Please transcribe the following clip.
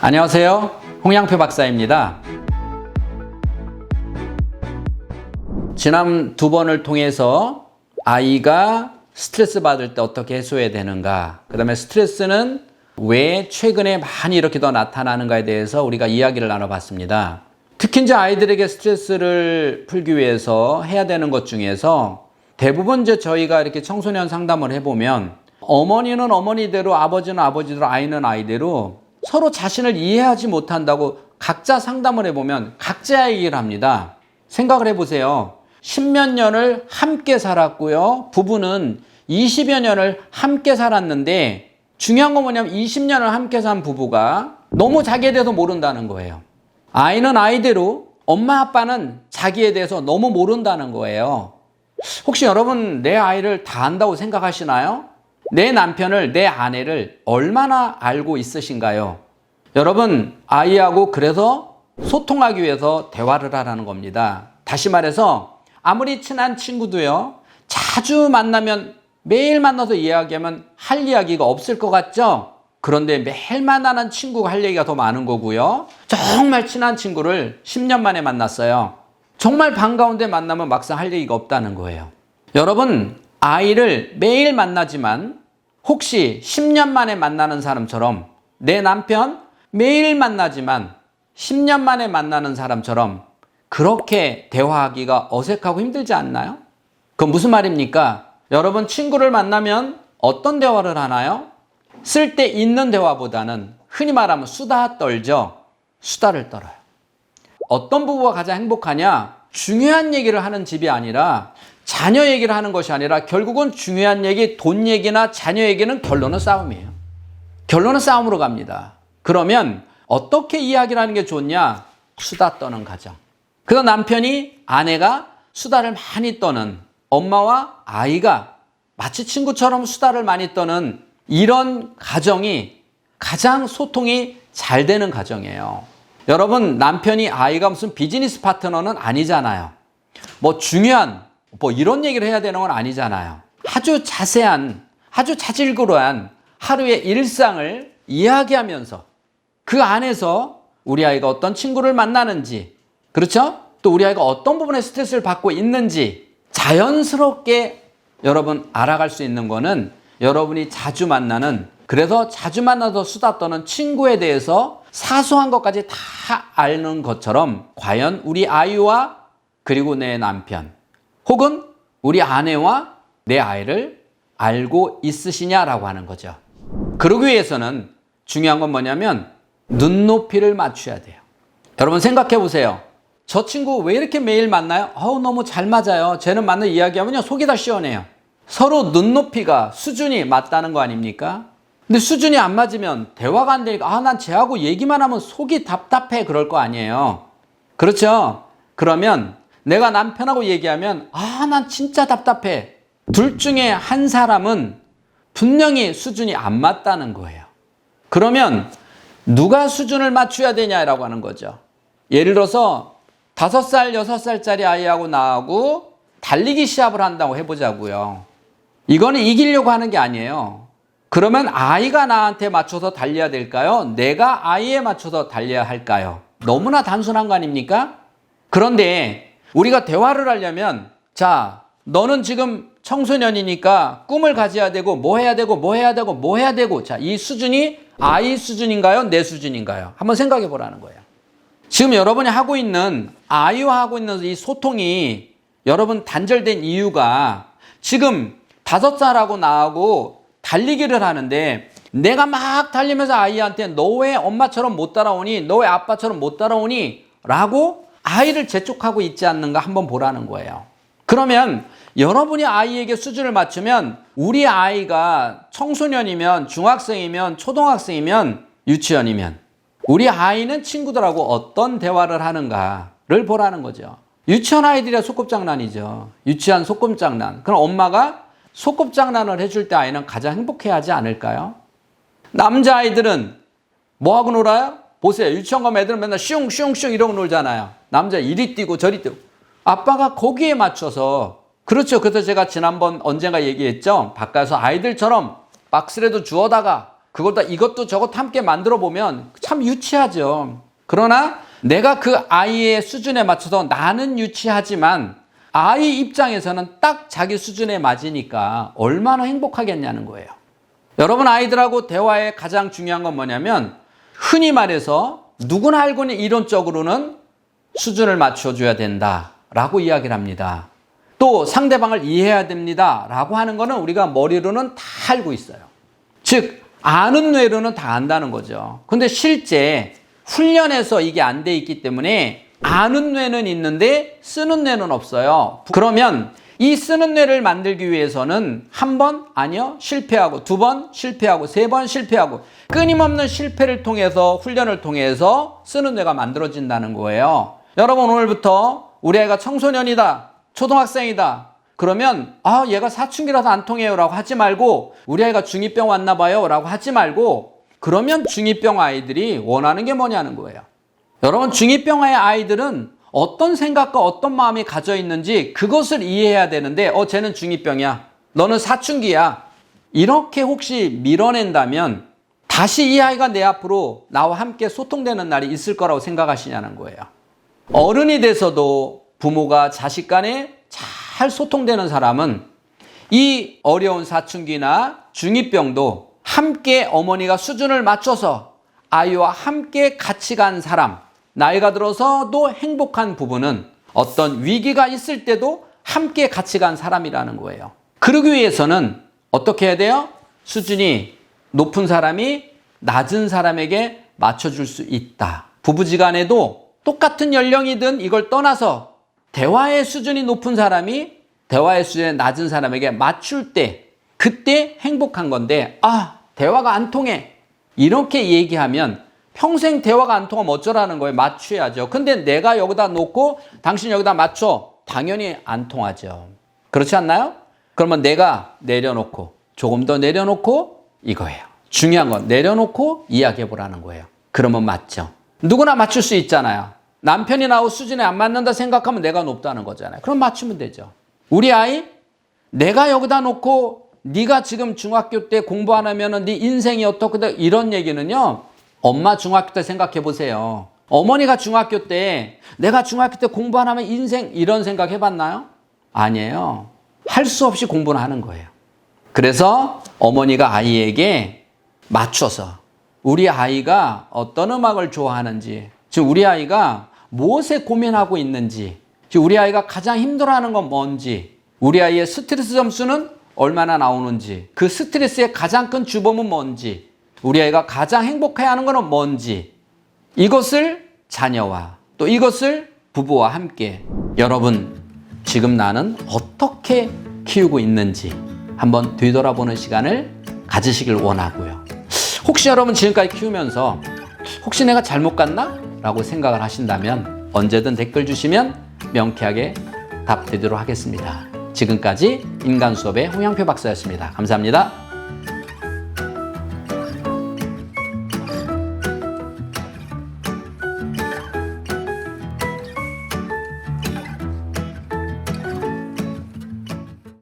안녕하세요. 홍양표 박사입니다. 지난 두 번을 통해서 아이가 스트레스 받을 때 어떻게 해소해야 되는가, 그 다음에 스트레스는 왜 최근에 많이 이렇게 더 나타나는가에 대해서 우리가 이야기를 나눠봤습니다. 특히 이제 아이들에게 스트레스를 풀기 위해서 해야 되는 것 중에서 대부분 이제 저희가 이렇게 청소년 상담을 해보면 어머니는 어머니대로, 아버지는 아버지대로, 아이는 아이대로 서로 자신을 이해하지 못한다고 각자 상담을 해보면 각자 얘기를 합니다. 생각을 해보세요. 10몇 년을 함께 살았고요. 부부는 20여 년을 함께 살았는데 중요한 건 뭐냐면 20년을 함께 산 부부가 너무 자기에 대해서 모른다는 거예요. 아이는 아이대로, 엄마 아빠는 자기에 대해서 너무 모른다는 거예요. 혹시 여러분 내 아이를 다 안다고 생각하시나요? 내 남편을, 내 아내를 얼마나 알고 있으신가요? 여러분, 아이하고 그래서 소통하기 위해서 대화를 하라는 겁니다. 다시 말해서 아무리 친한 친구도요, 자주 만나면, 매일 만나서 이야기하면 할 이야기가 없을 것 같죠? 그런데 매일 만나는 친구가 할 얘기가 더 많은 거고요. 정말 친한 친구를 10년 만에 만났어요. 정말 반가운데 만나면 막상 할 얘기가 없다는 거예요. 여러분, 아이를 매일 만나지만 혹시 10년 만에 만나는 사람처럼, 내 남편 매일 만나지만 10년 만에 만나는 사람처럼 그렇게 대화하기가 어색하고 힘들지 않나요? 그건 무슨 말입니까? 여러분, 친구를 만나면 어떤 대화를 하나요? 쓸데있는 대화보다는 흔히 말하면 수다 떨죠. 수다를 떨어요. 어떤 부부가 가장 행복하냐? 중요한 얘기를 하는 집이 아니라, 자녀 얘기를 하는 것이 아니라 결국은 중요한 얘기, 돈 얘기나 자녀 얘기는 결론은 싸움이에요. 결론은 싸움으로 갑니다. 그러면 어떻게 이야기를 하는 게 좋냐? 수다 떠는 가정. 그래서 남편이, 아내가 수다를 많이 떠는, 엄마와 아이가 마치 친구처럼 수다를 많이 떠는 이런 가정이 가장 소통이 잘 되는 가정이에요. 여러분, 남편이, 아이가 무슨 비즈니스 파트너는 아니잖아요. 뭐 중요한 이런 얘기를 해야 되는 건 아니잖아요. 아주 자세한, 아주 자질구레한 하루의 일상을 이야기하면서 그 안에서 우리 아이가 어떤 친구를 만나는지, 그렇죠? 또 우리 아이가 어떤 부분에 스트레스를 받고 있는지 자연스럽게 여러분 알아갈 수 있는 거는 여러분이 자주 만나는, 그래서 자주 만나서 수다 떠는 친구에 대해서 사소한 것까지 다 아는 것처럼 과연 우리 아이와 그리고 내 남편 혹은 우리 아내와 내 아이를 알고 있으시냐라고 하는 거죠. 그러기 위해서는 중요한 건 뭐냐면 눈높이를 맞춰야 돼요. 여러분 생각해 보세요. 저 친구 왜 이렇게 매일 만나요? 너무 잘 맞아요. 쟤는 만나 이야기하면요 속이 다 시원해요. 서로 눈높이가, 수준이 맞다는 거 아닙니까? 근데 수준이 안 맞으면 대화가 안 되니까 난 쟤하고 얘기만 하면 속이 답답해, 그럴 거 아니에요. 그렇죠? 그러면 내가 남편하고 얘기하면 난 진짜 답답해. 둘 중에 한 사람은 분명히 수준이 안 맞다는 거예요. 그러면 누가 수준을 맞춰야 되냐라고 하는 거죠. 예를 들어서 5살, 6살짜리 아이하고 나하고 달리기 시합을 한다고 해보자고요. 이거는 이기려고 하는 게 아니에요. 그러면 아이가 나한테 맞춰서 달려야 될까요? 내가 아이에 맞춰서 달려야 할까요? 너무나 단순한 거 아닙니까? 그런데 우리가 대화를 하려면, 자, 너는 지금 청소년이니까 꿈을 가져야 되고 뭐 해야 되고 뭐 해야 되고 뭐 해야 되고, 자, 이 수준이 아이 수준인가요? 내 수준인가요? 한번 생각해 보라는 거예요. 지금 여러분이 하고 있는, 아이와 하고 있는 이 소통이 여러분 단절된 이유가, 지금 5살하고 나하고 달리기를 하는데 내가 막 달리면서 아이한테 너 왜 엄마처럼 못 따라오니? 너 왜 아빠처럼 못 따라오니? 라고 아이를 재촉하고 있지 않는가 한번 보라는 거예요. 그러면 여러분이 아이에게 수준을 맞추면, 우리 아이가 청소년이면, 중학생이면, 초등학생이면, 유치원이면 우리 아이는 친구들하고 어떤 대화를 하는가를 보라는 거죠. 유치원 아이들이야 소꿉장난이죠. 유치한 소꿉장난. 그럼 엄마가 소꿉장난을 해줄 때 아이는 가장 행복해하지 않을까요? 남자아이들은 뭐하고 놀아요? 보세요. 유치원 가면 애들은 맨날 슝슝슝 이러고 놀잖아요. 남자 이리 뛰고 저리 뛰고. 아빠가 거기에 맞춰서, 그렇죠. 그래서 제가 지난번 언젠가 얘기했죠. 바깥에서 아이들처럼 박스라도 주워다가 그걸 다 이것도 저것도 함께 만들어 보면 참 유치하죠. 그러나 내가 그 아이의 수준에 맞춰서 나는 유치하지만 아이 입장에서는 딱 자기 수준에 맞으니까 얼마나 행복하겠냐는 거예요. 여러분, 아이들하고 대화의 가장 중요한 건 뭐냐면 흔히 말해서 누구나 알고 있는 이론적으로는 수준을 맞춰줘야 된다라고 이야기를 합니다. 또 상대방을 이해해야 됩니다라고 하는 거는 우리가 머리로는 다 알고 있어요. 즉 아는 뇌로는 다 안다는 거죠. 근데 실제 훈련에서 이게 안 돼 있기 때문에 아는 뇌는 있는데 쓰는 뇌는 없어요. 그러면 이 쓰는 뇌를 만들기 위해서는 한 번, 아니요, 실패하고 두 번 실패하고 세 번 실패하고 끊임없는 실패를 통해서 훈련을 통해서 쓰는 뇌가 만들어진다는 거예요. 여러분, 오늘부터 우리 아이가 청소년이다, 초등학생이다, 그러면 얘가 사춘기라서 안 통해요 라고 하지 말고 우리 아이가 중2병 왔나 봐요 라고 하지 말고 그러면 중2병 아이들이 원하는 게 뭐냐는 거예요. 여러분, 중2병의 아이들은 어떤 생각과 어떤 마음이 가져 있는지 그것을 이해해야 되는데 쟤는 중2병이야, 너는 사춘기야, 이렇게 혹시 밀어낸다면 다시 이 아이가 내 앞으로 나와 함께 소통되는 날이 있을 거라고 생각하시냐는 거예요. 어른이 돼서도 부모가 자식 간에 잘 소통되는 사람은 이 어려운 사춘기나 중2병도 함께 어머니가 수준을 맞춰서 아이와 함께 같이 간 사람, 나이가 들어서도 행복한 부부는 어떤 위기가 있을 때도 함께 같이 간 사람이라는 거예요. 그러기 위해서는 어떻게 해야 돼요? 수준이 높은 사람이 낮은 사람에게 맞춰줄 수 있다. 부부지간에도 똑같은 연령이든 이걸 떠나서 대화의 수준이 높은 사람이 대화의 수준이 낮은 사람에게 맞출 때 그때 행복한 건데 대화가 안 통해 이렇게 얘기하면 평생 대화가 안 통하면 어쩌라는 거예요? 맞춰야죠. 근데 내가 여기다 놓고 당신 여기다 맞춰, 당연히 안 통하죠. 그렇지 않나요? 그러면 내가 내려놓고 조금 더 내려놓고 이거예요. 중요한 건 내려놓고 이야기해 보라는 거예요. 그러면 맞죠. 누구나 맞출 수 있잖아요. 남편이 나하고 수준에 안 맞는다 생각하면 내가 높다는 거잖아요. 그럼 맞추면 되죠. 우리 아이, 내가 여기다 놓고 네가 지금 중학교 때 공부 안 하면 네 인생이 어떻게 이런 얘기는요. 엄마 중학교 때 생각해 보세요. 어머니가 중학교 때 내가 중학교 때 공부 안 하면 인생 이런 생각 해봤나요? 아니에요. 할 수 없이 공부는 하는 거예요. 그래서 어머니가 아이에게 맞춰서 우리 아이가 어떤 음악을 좋아하는지, 지금 우리 아이가 무엇에 고민하고 있는지, 지금 우리 아이가 가장 힘들어하는 건 뭔지, 우리 아이의 스트레스 점수는 얼마나 나오는지, 그 스트레스의 가장 큰 주범은 뭔지, 우리 아이가 가장 행복해하는 것은 뭔지, 이것을 자녀와 또 이것을 부부와 함께 여러분 지금 나는 어떻게 키우고 있는지 한번 뒤돌아보는 시간을 가지시길 원하고요. 혹시 여러분 지금까지 키우면서 혹시 내가 잘못 갔나? 라고 생각을 하신다면 언제든 댓글 주시면 명쾌하게 답드리도록 하겠습니다. 지금까지 인간수업의 홍양표 박사였습니다. 감사합니다.